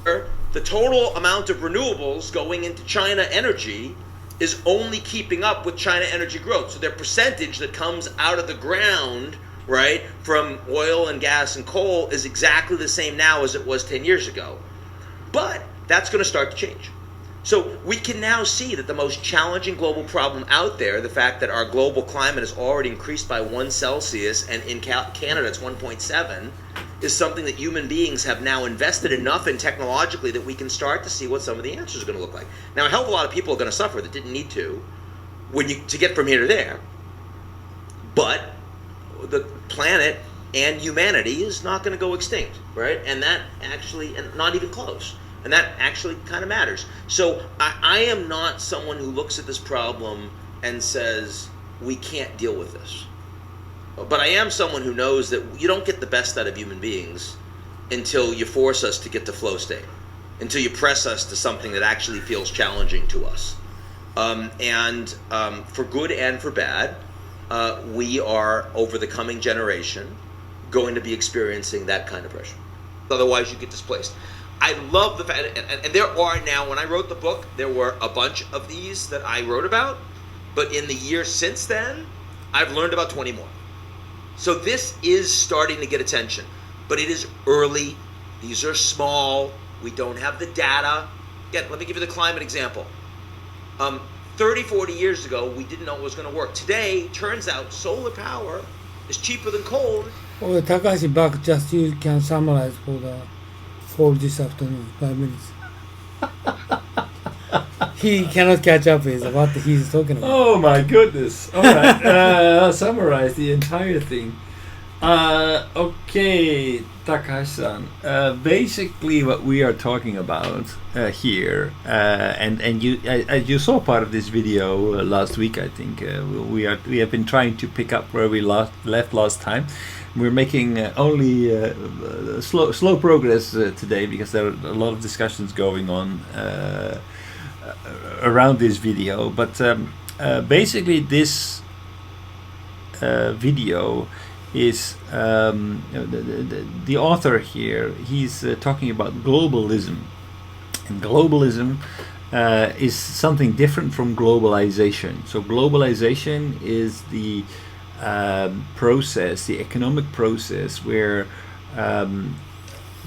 the total amount of renewables going into China energy is only keeping up with China energy growth. So their percentage that comes out of the ground, right, from oil and gas and coal is exactly the same now as it was 10 years ago. But that's going to start to change. So we can now see that the most challenging global problem out there, the fact that our global climate has already increased by 1 Celsius, and in Canada it's 1.7, is something that human beings have now invested enough in technologically that we can start to see what some of the answers are going to look like. Now, a hell of a lot of people are going to suffer that didn't need to get from here to there. But the planet and humanity is not going to go extinct, right? And that actually, and not even close. And that actually kind of matters. So I am not someone who looks at this problem and says, we can't deal with this. But I am someone who knows that you don't get the best out of human beings until you force us to get to flow state, until you press us to something that actually feels challenging to us. For good and for bad, we are, over the coming generation, going to be experiencing that kind of pressure. Otherwise, you get displaced. I love the fact, and there are now, when I wrote the book, there were a bunch of these that I wrote about, but in the years since then, I've learned about 20 more. So this is starting to get attention, but it is early. These are small. We don't have the data. Again, let me give you the climate example. 30, 40 years ago, we didn't know it was going to work. Today, turns out solar power is cheaper than coal. Oh, Takashi, back, just you can summarize for this afternoon, 5 minutes. He cannot catch up with what he's talking about. Oh my goodness. All right. I'll summarize the entire thing. Okay, Takashi-san. Basically what we are talking about here, and you saw part of this video last week, I think. We have been trying to pick up where we left last time. We're making only slow progress today because there are a lot of discussions going on around this video. But basically, this video is the author here. He's talking about globalism, and globalism is something different from globalization. So globalization is the process, the economic process, where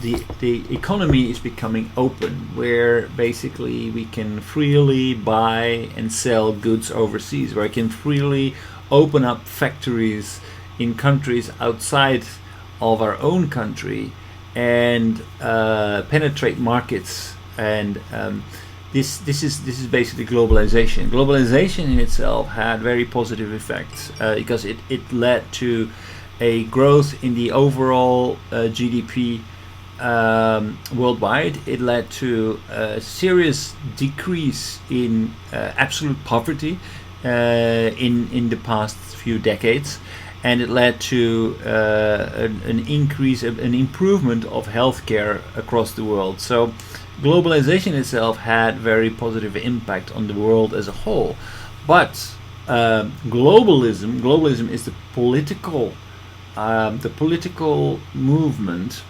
the economy is becoming open, where basically we can freely buy and sell goods overseas, where I can freely open up factories in countries outside of our own country and penetrate markets. And this is basically globalization. Globalization in itself had very positive effects because it led to a growth in the overall GDP worldwide. It led to a serious decrease in absolute poverty in the past few decades, and it led to an improvement of healthcare across the world. So globalization itself had very positive impact on the world as a whole. But globalism is the political movement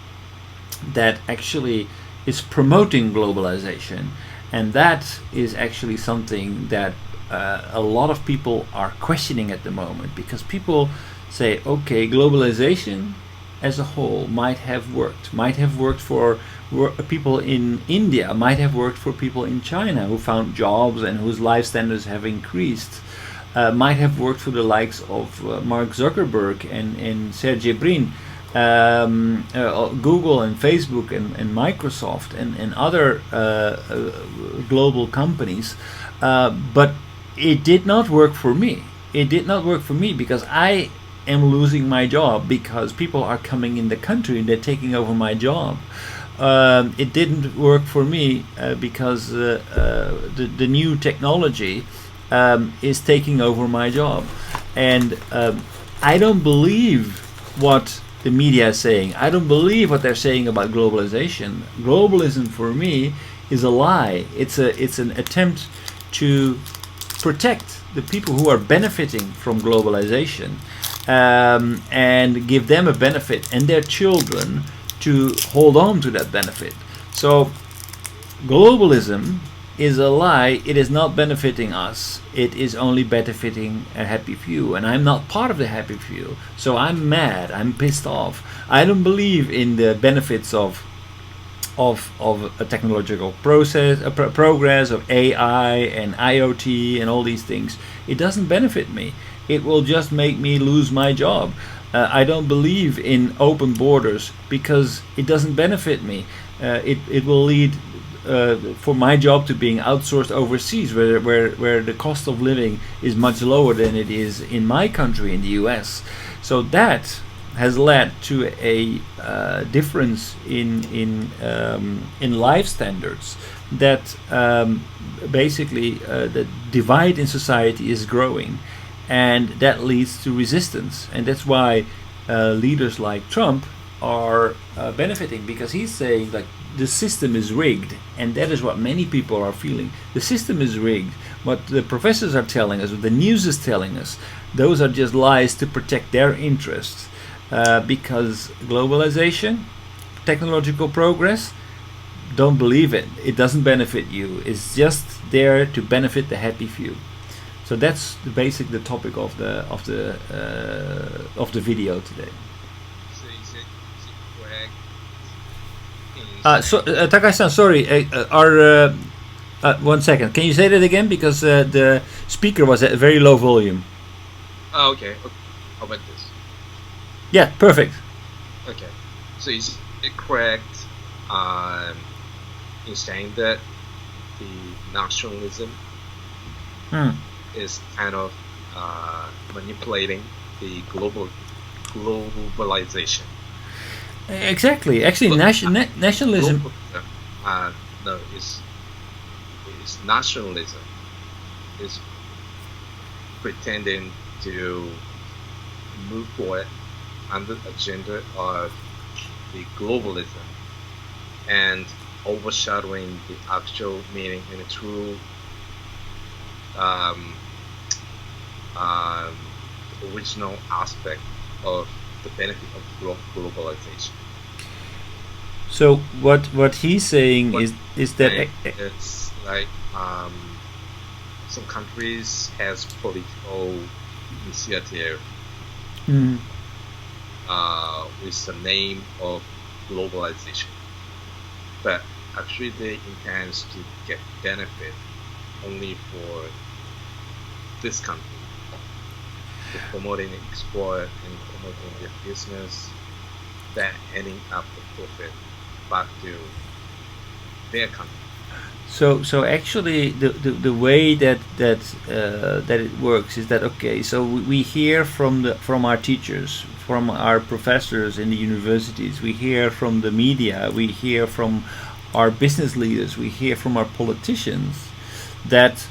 that actually is promoting globalization, and that is actually something that a lot of people are questioning at the moment, because people say, okay, globalization as a whole might have worked for people in India, might have worked for people in China who found jobs and whose life standards have increased, might have worked for the likes of Mark Zuckerberg and Sergey Brin, Google and Facebook and Microsoft and other global companies, but it did not work for me. It did not work for me because I am losing my job because people are coming in the country and they're taking over my job. It didn't work for me because the new technology is taking over my job, and I don't believe what the media is saying. I don't believe what they're saying about globalization. Globalism for me is a lie. It's an attempt to protect the people who are benefiting from globalization and give them a benefit and their children to hold on to that benefit. So globalism is a lie. It is not benefiting us. It is only benefiting a happy few, and I'm not part of the happy few. So I'm mad. I'm pissed off. I don't believe in the benefits of a technological progress, of AI and IoT and all these things. It doesn't benefit me. It will just make me lose my job. I don't believe in open borders because it doesn't benefit me. It will lead for my job to being outsourced overseas, where the cost of living is much lower than it is in my country, in the US. So that has led to a difference in life standards, that basically the divide in society is growing, and that leads to resistance. And that's why leaders like Trump are benefiting, because he's saying, like, the system is rigged, and that is what many people are feeling. The system is rigged. What the professors are telling us, what the news is telling us, those are just lies to protect their interests, because globalization, technological progress, don't believe it. It doesn't benefit you. It's just there to benefit the happy few. So that's the topic of the video today. So is it correct? Takashi-san, sorry. One second. Can you say that again? Because the speaker was at a very low volume. Oh, okay. How about this? Yeah, perfect. Okay. So is it correct in saying that the nationalism is kind of manipulating the globalization? Exactly. Actually, nationalism. No, it's nationalism is pretending to move forward under the agenda of the globalism and overshadowing the actual meaning and the true original aspect of the benefit of globalization. So what he's saying is that it's like some countries has political initiative with the name of globalization, but actually they intend to get benefit only for this country, to promoting export and promoting their business, then ending up the profit back to their country. So actually the way that it works is that, okay, so we hear from our teachers, from our professors in the universities, we hear from the media, we hear from our business leaders, we hear from our politicians that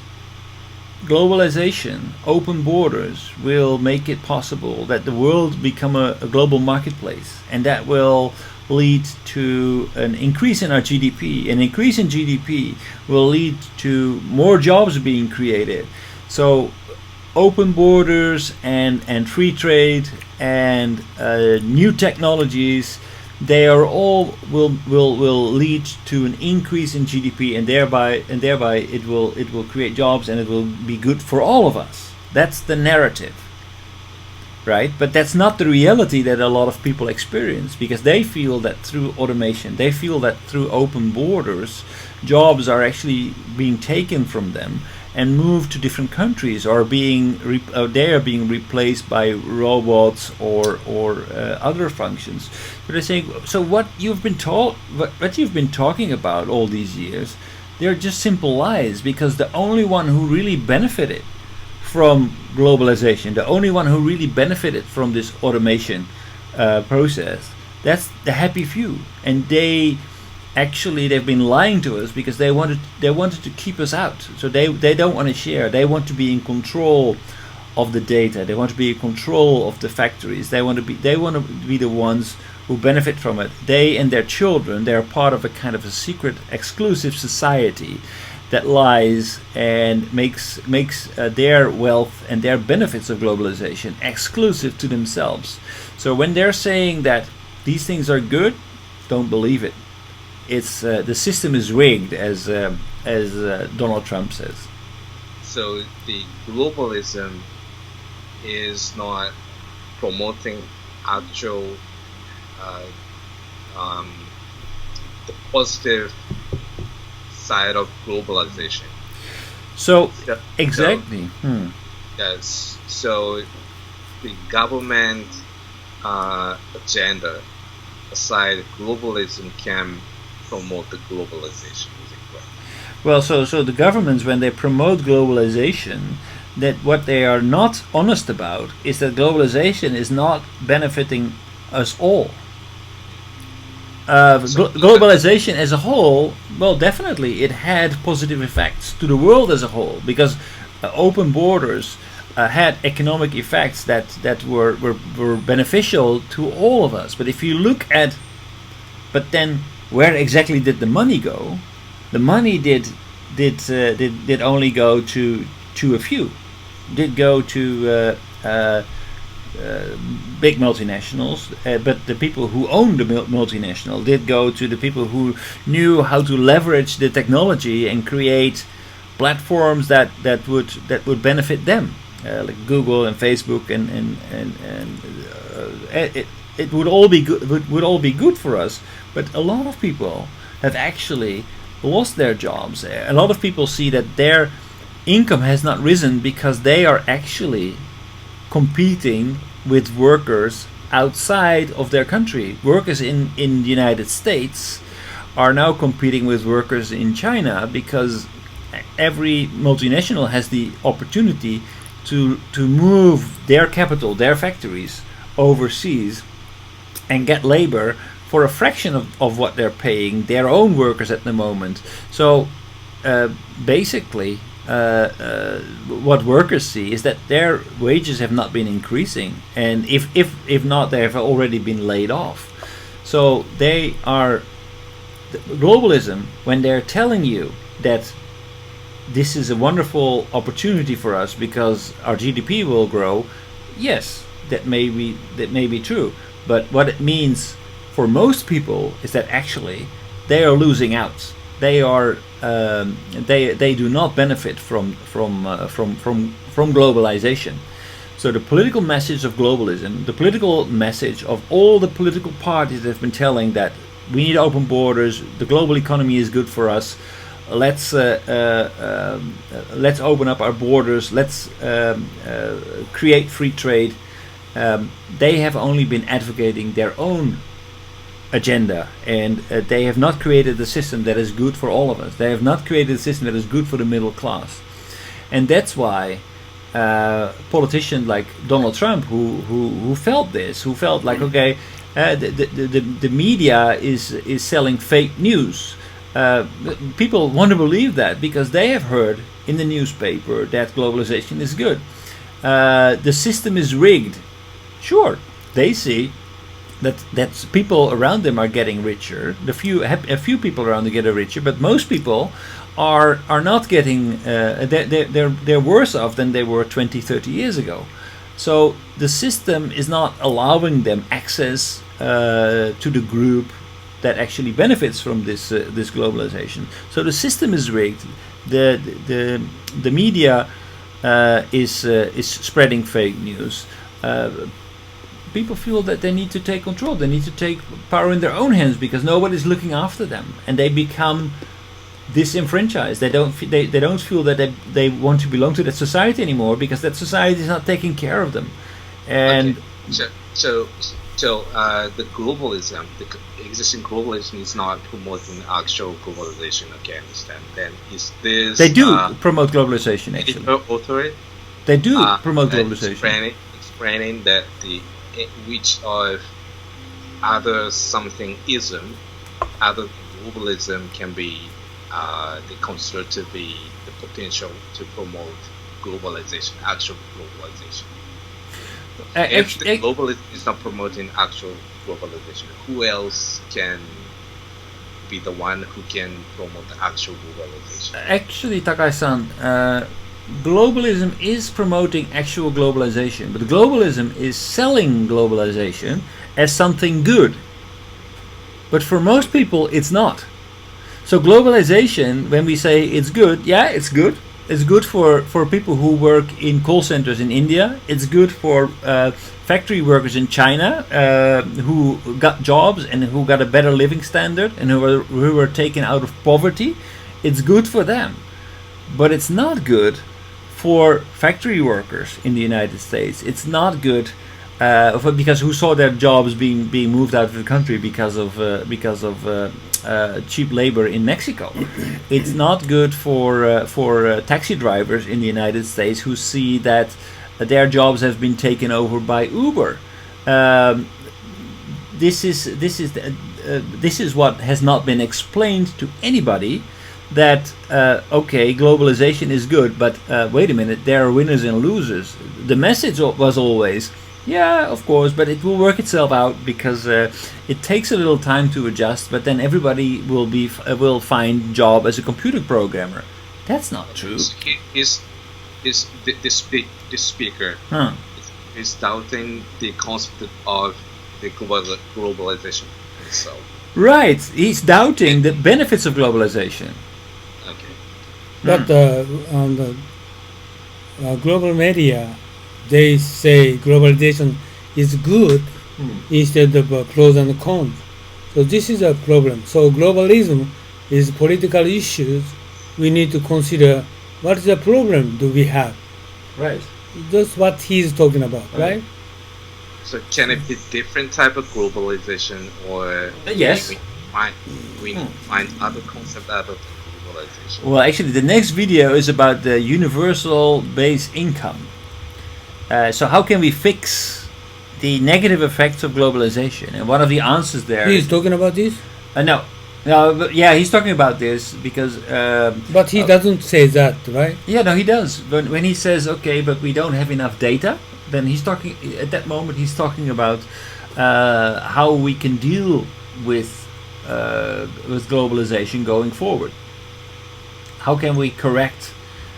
globalization, open borders, will make it possible that the world become a global marketplace, and that will lead to an increase in our GDP. An increase in GDP will lead to more jobs being created. So open borders and free trade and new technologies, they are all will lead to an increase in GDP, and thereby it will create jobs, and it will be good for all of us. That's the narrative, right? But that's not the reality that a lot of people experience, because they feel that through automation, they feel that through open borders, jobs are actually being taken from them and moved to different countries, or they are being replaced by robots or other functions. But they're saying, so what you've been talking about all these years, they're just simple lies, because the only one who really benefited from globalization, the only one who really benefited from this automation process, that's the happy few. And they've been lying to us, because they wanted to keep us out. So they don't want to share. They want to be in control of the data. They want to be in control of the factories. They want to be the ones who benefit from it. They and their children, they're part of a kind of a secret, exclusive society that lies and makes their wealth and their benefits of globalization exclusive to themselves. So when they're saying that these things are good, don't believe it. it's the system is rigged, as Donald Trump says. So the globalism is not promoting actual the positive side of globalization. So Yeah. exactly. Yes. So the government agenda aside, globalism can promote the globalization. Is it correct? Well, so the governments, when they promote globalization, that what they are not honest about is that globalization is not benefiting us all. Globalization as a whole, well, definitely it had positive effects to the world as a whole, because open borders had economic effects that were beneficial to all of us. But if you look at, but then where exactly did the money go? The money did only go to a few. Did go to big multinationals, but the people who owned the multinational did go to the people who knew how to leverage the technology and create platforms that would benefit them, like Google and Facebook, and it would all be good. Would all be good for us. But a lot of people have actually lost their jobs. A lot of people see that their income has not risen because they are actually competing with workers outside of their country. Workers in the United States are now competing with workers in China because every multinational has the opportunity to move their capital, their factories overseas, and get labor for a fraction of what they're paying their own workers at the moment. So basically what workers see is that their wages have not been increasing, and if not, they have already been laid off. So they are globalism, when they're telling you that this is a wonderful opportunity for us because our GDP will grow. Yes, that may be true, but what it means for most people is that actually they are losing out. They are they do not benefit from globalization. So the political message of globalism, the political message of all the political parties that have been telling that we need open borders, the global economy is good for us, let's open up our borders, let's create free trade. They have only been advocating their own agenda, and they have not created a system that is good for all of us. They have not created a system that is good for the middle class, and that's why politicians like Donald Trump, who felt this, who felt like, okay, the media is selling fake news. People want to believe that because they have heard in the newspaper that globalization is good. The system is rigged. Sure, they see that people around them are getting richer. A few people around them get richer, but most people are not getting. They're worse off than they were 20, 30 years ago. So the system is not allowing them access to the group that actually benefits from this globalization. So the system is rigged. The media is spreading fake news. People feel that they need to take control. They need to take power in their own hands because nobody's looking after them, and they become disenfranchised. They don't feel that they want to belong to that society anymore because that society is not taking care of them. And okay. So the globalism, the existing globalism, is not promoting actual globalization. Okay, I understand. Then is this? They do promote globalization. Actually, authority. They do promote globalization. Explaining that which of other something ism, other globalism can be considered to be the potential to promote globalization, actual globalization. If the globalism is not promoting actual globalization, who else can be the one who can promote the actual globalization? Actually, Takai-san, globalism is promoting actual globalization, but globalism is selling globalization as something good. But for most people, it's not. So globalization, when we say it's good, yeah, it's good. It's good for people who work in call centers in India. It's good for factory workers in China who got jobs and who got a better living standard and who were taken out of poverty. It's good for them. But it's not good for factory workers in the United States. It's not good because who saw their jobs being moved out of the country because of cheap labor in Mexico. It's not good for taxi drivers in the United States who see that their jobs have been taken over by Uber. This is what has not been explained to anybody. That okay, globalization is good, but wait a minute, there are winners and losers. The message was always, yeah, of course, but it will work itself out because it takes a little time to adjust. But then everybody will find job as a computer programmer. That's not true. This speaker is doubting the concept of the globalization itself. Right, he's doubting the benefits of globalization. Okay. But on the global media, they say globalization is good instead of pros and cons. So this is a problem. So globalism is political issues. We need to consider what is the problem do we have. Right. That's what he's talking about, right? So can it be different type of globalization, or yes, we find other concept out of globalization? Well, actually, the next video is about the universal base income. So how can we fix the negative effects of globalization? And one of the answers there. He's talking about this. No, but yeah, he's talking about this because. But he doesn't say that, right? Yeah, no, he does. When he says, okay, but we don't have enough data, then he's talking. At that moment, he's talking about how we can deal with globalization going forward. How can we correct,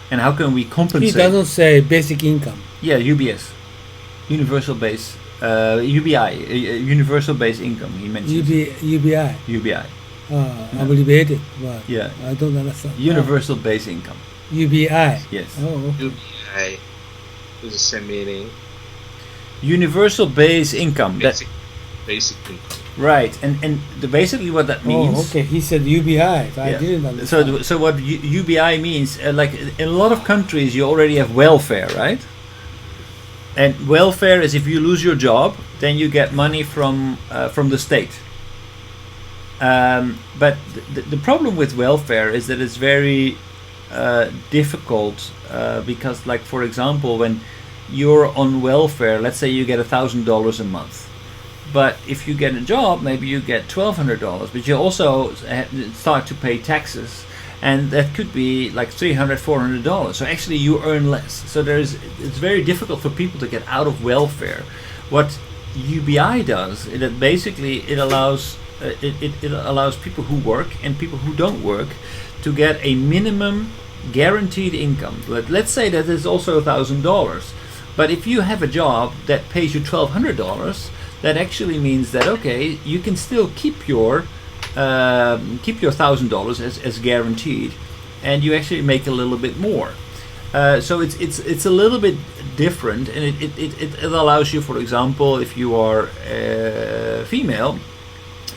and how can we compensate? He doesn't say basic income. Yeah, UBS, universal base, UBI, universal base income. He mentions UBI. UBI. Abbreviated. But Yeah. I don't understand. Universal base income. UBI. Yes. Oh, okay. UBI is the same meaning. Universal base income. Basic income. Right, and basically what that means. Oh, okay. He said UBI. So I didn't understand. So what UBI means, like in a lot of countries, you already have welfare, right? And welfare is if you lose your job, then you get money from the state. But the problem with welfare is that it's very difficult because, like for example, when you're on welfare, let's say you get $1,000 a month. But if you get a job, maybe you get $1,200, but you also start to pay taxes, and that could be like $300, $400. So actually, you earn less. So it's very difficult for people to get out of welfare. What UBI does, it allows people who work and people who don't work to get a minimum guaranteed income. Let's say that it's also $1,000, but if you have a job that pays you $1,200. That actually means that okay, you can still keep your $1,000 as guaranteed, and you actually make a little bit more. So it's a little bit different, and it allows you, for example, if you are female,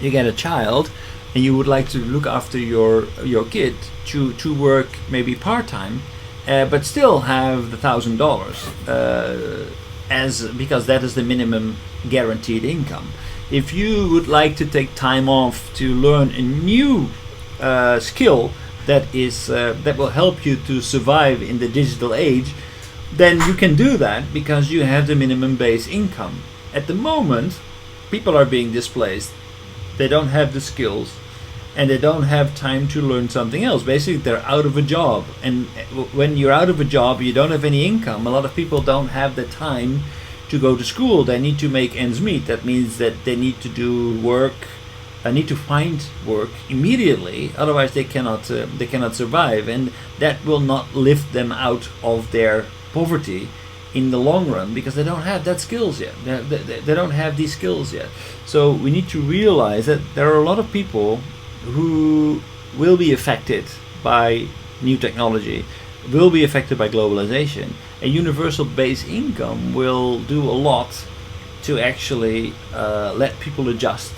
you get a child, and you would like to look after your kid to work maybe part time, but still have the $1,000 because that is the minimum guaranteed income. If you would like to take time off to learn a new skill that will help you to survive in the digital age, then you can do that because you have the minimum base income. At the moment, people are being displaced. They don't have the skills and they don't have time to learn something else. Basically, they're out of a job, and when you're out of a job, you don't have any income. A lot of people don't have the time to go to school. They need to make ends meet. That means that they need to do work, need to find work immediately. Otherwise, they cannot survive, and that will not lift them out of their poverty in the long run because they don't have that skills yet. They don't have these skills yet. So we need to realize that there are a lot of people who will be affected by new technology, will be affected by globalization. A universal base income will do a lot to actually let people adjust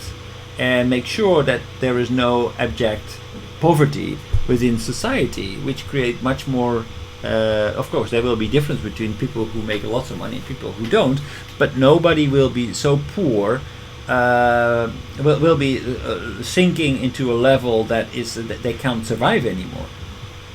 and make sure that there is no abject poverty within society, which create much more. Of course, there will be difference between people who make lots of money and people who don't, but nobody will be so poor. Will be sinking into a level that is that they can't survive anymore.